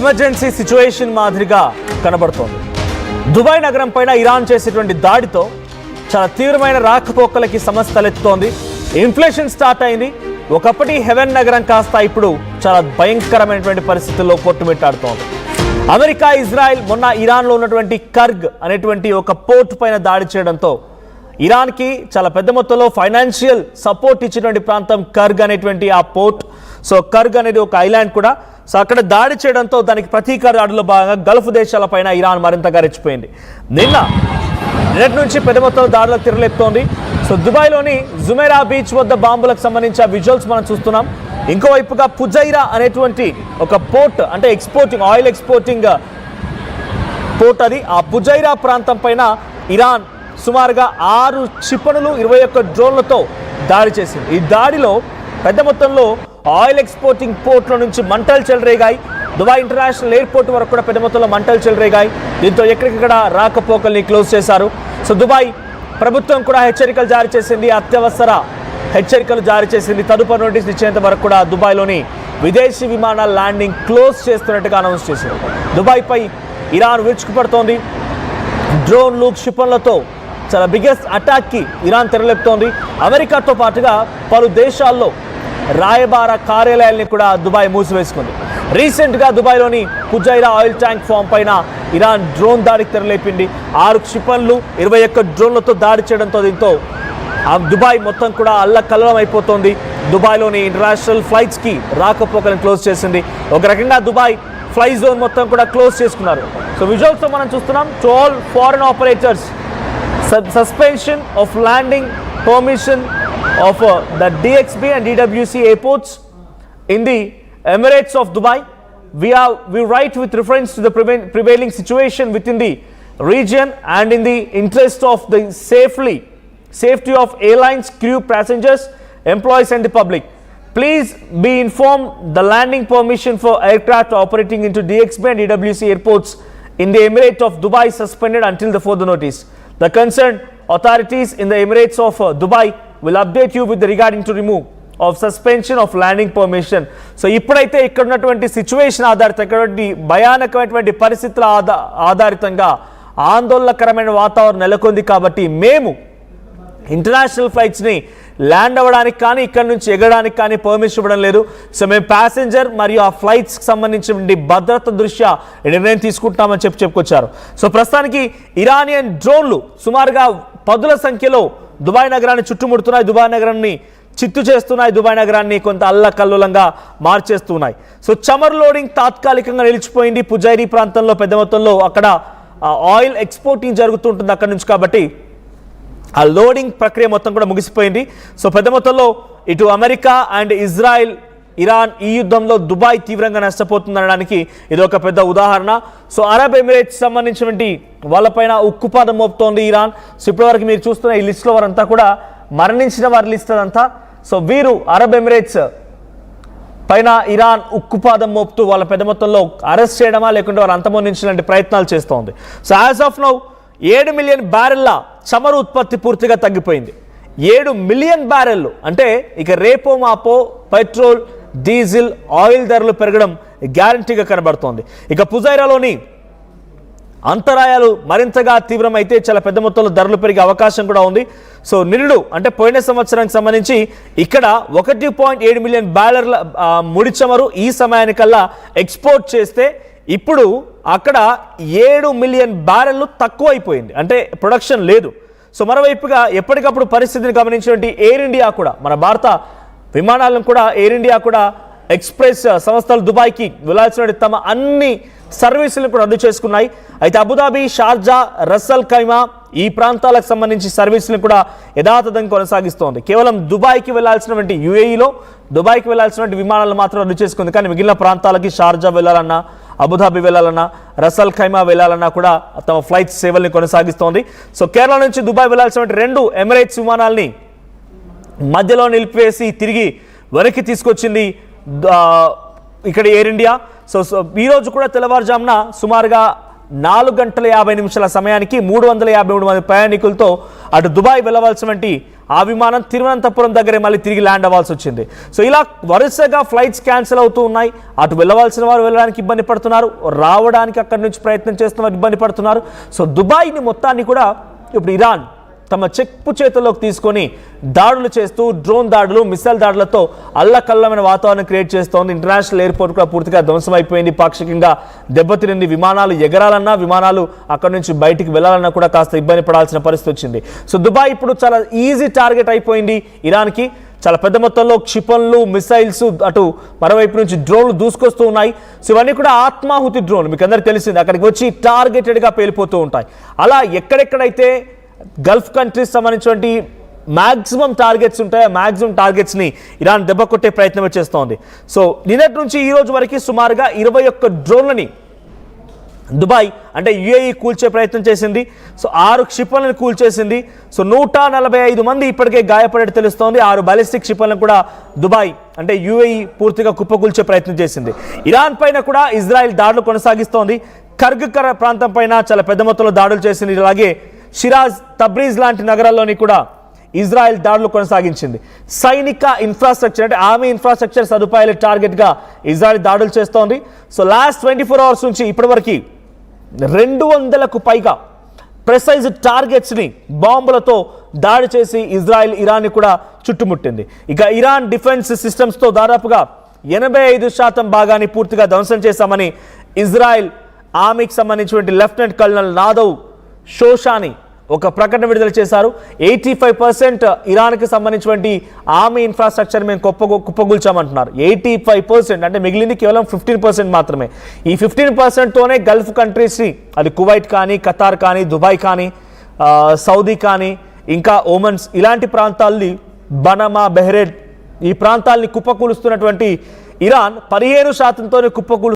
Emergency situation మాదిరిగా కనబడుతోంది. Dubai నగరం పైన ఇరాన్ చేసేటువంటి దాడితో చాలా తీవ్రమైన రాకపోకలకి సమస్య తలెత్తుతోంది. ఇన్ఫ్లేషన్ స్టార్ట్ అయింది. ఒకప్పటి హెవెన్ నగరం కాస్త ఇప్పుడు చాలా భయంకరమైనటువంటి పరిస్థితుల్లో కొట్టుమిట్టాడుతోంది. అమెరికా, ఇజ్రాయెల్ మొన్న ఇరాన్లో ఉన్నటువంటి కర్గ్ అనేటువంటి ఒక పోర్ట్ పైన దాడి చేయడంతో ఇరాన్కి చాలా పెద్ద మొత్తంలో ఫైనాన్షియల్ సపోర్ట్ ఇచ్చినటువంటి ప్రాంతం కర్గ్ అనేటువంటి ఆ పోర్ట్. సో కర్గ్ అనేది ఒక ఐలాండ్ కూడా. సో అక్కడ దాడి చేయడంతో దానికి ప్రతీకార దాడుల్లో భాగంగా గల్ఫ్ దేశాలపైన ఇరాన్ మరింతగా రెచ్చిపోయింది. నిన్నటి నుంచి పెద్ద మొత్తంలో దాడులకు తిరగలేపుతోంది. సో దుబాయ్లోని జుమైరా బీచ్ వద్ద బాంబులకు సంబంధించిన విజువల్స్ మనం చూస్తున్నాం. ఇంకోవైపుగా ఫుజైరా అనేటువంటి ఒక పోర్ట్, అంటే ఆయిల్ ఎక్స్పోర్టింగ్ పోర్ట్ అది. ఆ ఫుజైరా ప్రాంతం పైన ఇరాన్ సుమారుగా 6 క్షిపణులు 21 డ్రోన్లతో దాడి చేసింది. ఈ దాడిలో పెద్ద మొత్తంలో ఆయిల్ ఎక్స్పోర్టింగ్ పోర్ట్ల నుంచి మంటలు చెలరేగాయి. దుబాయ్ ఇంటర్నేషనల్ ఎయిర్పోర్ట్ వరకు కూడా పెద్ద మొత్తంలో మంటలు చెలరేగాయి. దీంతో ఎక్కడికక్కడ రాకపోకల్ని క్లోజ్ చేశారు. సో దుబాయ్ ప్రభుత్వం కూడా హెచ్చరికలు జారీ చేసింది, అత్యవసర హెచ్చరికలు జారీ చేసింది. తదుపరి నోటీస్ ఇచ్చేంత వరకు కూడా దుబాయ్లోని విదేశీ విమానాల ల్యాండింగ్ క్లోజ్ చేస్తున్నట్టుగా అనౌన్స్ చేసింది. దుబాయ్పై ఇరాన్ విరుచుకుపడుతోంది. డ్రోన్లు, క్షిపణులతో చాలా బిగ్గెస్ట్ అటాక్కి ఇరాన్ తెరలేపుతోంది. అమెరికాతో పాటుగా పలు దేశాల్లో రాయబార కార్యాలయాల్ని కూడా దుబాయ్ మూసివేసుకుంది. రీసెంట్గా దుబాయ్లోని ఫుజైరా ఆయిల్ ట్యాంక్ ఫామ్ పైన ఇరాన్ డ్రోన్ దాడికి తెరలేపింది. 6 క్షిపణులు 21 డ్రోన్లతో దాడి చేయడంతో దీంతో దుబాయ్ మొత్తం కూడా అల్లకల్లోలం అయిపోతుంది. దుబాయ్లోని ఇంటర్నేషనల్ ఫ్లైట్స్కి రాకపోకలను క్లోజ్ చేసింది. ఒక రకంగా దుబాయ్ ఫ్లై జోన్ మొత్తం కూడా క్లోజ్ చేసుకున్నారు. సో విజువల్స్తో మనం చూస్తున్నాం. To all foreign operators, suspension of landing permission of the DXB and DWC airports in the Emirates of Dubai. We write with reference to the prevailing situation within the region and in the interest of the safety of airlines, crew, passengers, employees and the public. Please be informed the landing permission for aircraft operating into DXB and DWC airports in the Emirate of Dubai suspended until the further notice. The concerned authorities in the Emirates of Dubai will update you with regarding to remove of suspension of landing permission. So ఇప్పుడైతే ఇక్కడ ఉన్నటువంటి situation ఆధారితంగా, భయానకమైనటువంటి పరిస్థితుల ఆధారితంగా ఆందోళనకరమైన వాతావరణం నెలకొంది. కాబట్టి మేము international ఫ్లైట్స్ని land అవ్వడానికి కానీ ఇక్కడి నుంచి ఎగరడానికి కానీ పర్మిషన్ ఇవ్వడం లేదు. సో మేము ప్యాసింజర్ మరియు ఆ ఫ్లైట్స్కి సంబంధించిన భద్రత దృష్ట్యా నిర్ణయం తీసుకుంటామని చెప్పుకొచ్చారు. సో ప్రస్తుతానికి ఇరానియన్ డ్రోన్లు సుమారుగా 10ల సంఖ్యలో దుబాయ్ నగరాన్ని చుట్టుముడుతున్నాయి. దుబాయ్ నగరాన్ని చిత్తు చేస్తున్నాయి. దుబాయ్ నగరాన్ని కొంత అల్లకల్లోలంగా మార్చేస్తున్నాయి. సో చమర్ లోడింగ్ తాత్కాలికంగా నిలిచిపోయింది. ఫుజైరీ ప్రాంతంలో పెద్ద మొత్తంలో అక్కడ ఆయిల్ ఎక్స్పోర్టింగ్ జరుగుతుంటుంది అక్కడ నుంచి. కాబట్టి ఆ లోడింగ్ ప్రక్రియ మొత్తం కూడా ముగిసిపోయింది. సో పెద్ద మొత్తంలో ఇటు అమెరికా అండ్ ఇజ్రాయెల్, ఇరాన్ ఈ యుద్ధంలో దుబాయ్ తీవ్రంగా నష్టపోతుందనడానికి ఇది ఒక పెద్ద ఉదాహరణ. సో అరబ్ ఎమిరేట్స్ సంబంధించినటువంటి వాళ్ళపైన ఉక్కుపాదం మోపుతోంది ఇరాన్. సో ఇప్పటివరకు మీరు చూస్తున్న ఈ లిస్టులో వారంతా కూడా మరణించిన వారి లిస్ట్ అదంతా. సో వీరు అరబ్ ఎమిరేట్స్ పైన ఇరాన్ ఉక్కుపాదం మోపుతూ వాళ్ళ పెద్ద మొత్తంలో అరెస్ట్ చేయడమా లేకుంటే వారు అంతమొందించినటువంటి ప్రయత్నాలు చేస్తోంది. So as of now 7 million బ్యారెల్ల చమురు ఉత్పత్తి పూర్తిగా తగ్గిపోయింది. 7 మిలియన్ బ్యారెల్లు అంటే ఇక రేపో మాపో పెట్రోల్, డీజిల్, ఆయిల్ ధరలు పెరగడం గ్యారంటీగా కనబడుతోంది. ఇక ఫుజైరాలోని అంతరాయాలు మరింతగా తీవ్రమైతే చాలా పెద్ద మొత్తంలో ధరలు పెరిగే అవకాశం కూడా ఉంది. సో నిరుడు అంటే పోయిన సంవత్సరానికి సంబంధించి ఇక్కడ 1.7 మిలియన్ బ్యారెల్ల ముడి చమురు ఈ సమయానికల్లా ఎక్స్పోర్ట్ చేస్తే ఇప్పుడు అక్కడ 7 మిలియన్ బ్యారెల్లు తక్కువైపోయింది, అంటే ప్రొడక్షన్ లేదు. సో మరోవైపుగా ఎప్పటికప్పుడు పరిస్థితిని గమనించినటువంటి ఎయిర్ ఇండియా కూడా, మన భారత విమానాలను కూడా ఎయిర్ ఇండియా కూడా ఎక్స్ప్రెస్ సంస్థలు దుబాయ్కి వెళ్లాల్సిన తమ అన్ని సర్వీసులను కూడా రద్దు చేసుకున్నాయి. అయితే అబుదాబి, షార్జా, రస్సల్ ఖైమా ఈ ప్రాంతాలకు సంబంధించి సర్వీసులను కూడా యథాతథంగా కొనసాగిస్తోంది. కేవలం దుబాయ్కి వెళ్లాల్సినటువంటి యుఏఈలో దుబాయ్కి వెళ్లాల్సినటువంటి విమానాలను మాత్రం రద్దు చేసుకుంది. కానీ మిగిలిన ప్రాంతాలకి షార్జా వెళ్లాలన్నా, అబుదాబి వెళ్లాలన్నా, రసల్ ఖైమా వెళ్లాలన్నా కూడా తమ ఫ్లైట్ సేవల్ని కొనసాగిస్తోంది. సో కేరళ నుంచి దుబాయ్ వెళ్లాల్సినటువంటి 2 ఎమిరేట్స్ విమానాల్ని మధ్యలో నిలిపివేసి తిరిగి వెనక్కి తీసుకొచ్చింది ఇక్కడ ఎయిర్ ఇండియా. సో ఈరోజు కూడా తెల్లవారుజామున సుమారుగా 4 గంటల 50 నిమిషాల సమయానికి 353 మంది ప్రయాణికులతో అటు దుబాయ్ వెళ్ళవలసినటువంటి ఆ విమానం తిరువనంతపురం దగ్గరే మళ్ళీ తిరిగి ల్యాండ్ అవ్వాల్సి వచ్చింది. సో ఇలా వరుసగా ఫ్లైట్స్ క్యాన్సిల్ అవుతూ ఉన్నాయి. అటు వెళ్ళవలసిన వారు వెళ్ళడానికి ఇబ్బంది పడుతున్నారు, రావడానికి అక్కడి నుంచి ప్రయత్నం చేస్తున్న వారు ఇబ్బంది పడుతున్నారు. సో దుబాయ్ని మొత్తాన్ని కూడా ఇప్పుడు ఇరాన్ తమ చెప్పు చేతుల్లోకి తీసుకొని దాడులు చేస్తూ డ్రోన్ దాడులు, మిసైల్ దాడులతో అల్లకల్లమైన వాతావరణం క్రియేట్ చేస్తోంది. ఇంటర్నేషనల్ ఎయిర్పోర్ట్ కూడా పూర్తిగా ధ్వంసమైపోయింది, పాక్షికంగా దెబ్బతినింది. విమానాలు ఎగరాలన్నా, విమానాలు అక్కడి నుంచి బయటికి వెళ్ళాలన్నా కూడా కాస్త ఇబ్బంది పడాల్సిన పరిస్థితి వచ్చింది. సో దుబాయ్ ఇప్పుడు చాలా ఈజీ టార్గెట్ అయిపోయింది ఇరాన్కి. చాలా పెద్ద మొత్తంలో క్షిపణులు, మిసైల్స్, అటు మరోవైపు నుంచి డ్రోన్లు దూసుకొస్తూ ఉన్నాయి. సో ఇవన్నీ కూడా ఆత్మాహుతి డ్రోన్, మీకు అందరికీ తెలిసింది, అక్కడికి వచ్చి టార్గెటెడ్గా పేలిపోతూ ఉంటాయి. అలా ఎక్కడెక్కడైతే గల్ఫ్ కంట్రీస్ సంబంధించినటువంటి మ్యాక్సిమం టార్గెట్స్ ఉంటాయో మ్యాక్సిమం టార్గెట్స్ని ఇరాన్ దెబ్బ కొట్టే ప్రయత్నం చేస్తోంది. సో నిన్నటి నుంచి ఈ రోజు వరకు సుమారుగా 21 డ్రోన్లని దుబాయ్ అంటే యుఏఈ కూల్చే ప్రయత్నం చేసింది. సో 6 క్షిపణులను కూల్చేసింది. సో 145 మంది ఇప్పటికే గాయపడేట్టు తెలుస్తోంది. 6 బాలిస్టిక్ క్షిపణులను కూడా దుబాయ్ అంటే యుఏఈ పూర్తిగా కుప్పకూల్చే ప్రయత్నం చేసింది. ఇరాన్ పైన కూడా ఇజ్రాయెల్ దాడులు కొనసాగిస్తోంది. కర్గ్ ప్రాంతం పైన చాలా పెద్ద మొత్తంలో దాడులు చేసింది. అలాగే షిరాజ్, తబ్రీజ్ లాంటి నగరాల్లోని కూడా ఇజ్రాయెల్ దాడులు కొనసాగించింది. సైనిక ఇన్ఫ్రాస్ట్రక్చర్ అంటే ఆర్మీ ఇన్ఫ్రాస్ట్రక్చర్ సదుపాయాల టార్గెట్గా ఇజ్రాయెల్ దాడులు చేస్తోంది. సో లాస్ట్ 24 అవర్స్ నుంచి ఇప్పటివరకు 200కు పైగా ప్రెసైజ్ టార్గెట్స్ని బాంబులతో దాడి చేసి ఇజ్రాయెల్ ఇరాన్ని కూడా చుట్టుముట్టింది. ఇక ఇరాన్ డిఫెన్స్ సిస్టమ్స్తో దాదాపుగా 85% భాగాన్ని పూర్తిగా ధ్వంసం చేశామని ఇజ్రాయెల్ ఆర్మీకి సంబంధించినటువంటి లెఫ్టినెంట్ కల్నల్ నాదవ్ షోషాని ఒక ప్రకటన విడుదల చేశారు. 85% ఇరాన్కి సంబంధించినటువంటి ఆర్మీ ఇన్ఫ్రాస్ట్రక్చర్ మేము కుప్పగూల్చామంటున్నారు. 85% అంటే మిగిలింది కేవలం 15% మాత్రమే. ఈ 15%తోనే గల్ఫ్ కంట్రీస్ని, అది కువైట్ కానీ, ఖతార్ కానీ, దుబాయ్ కానీ, సౌదీ కానీ, ఇంకా ఓమన్స్ ఇలాంటి ప్రాంతాల్ని, బనమా, బెహ్రెన్ ఈ ప్రాంతాల్ని కుప్పకూలుస్తున్నటువంటి ఇరాన్ 15%తోనే కుప్పకూలు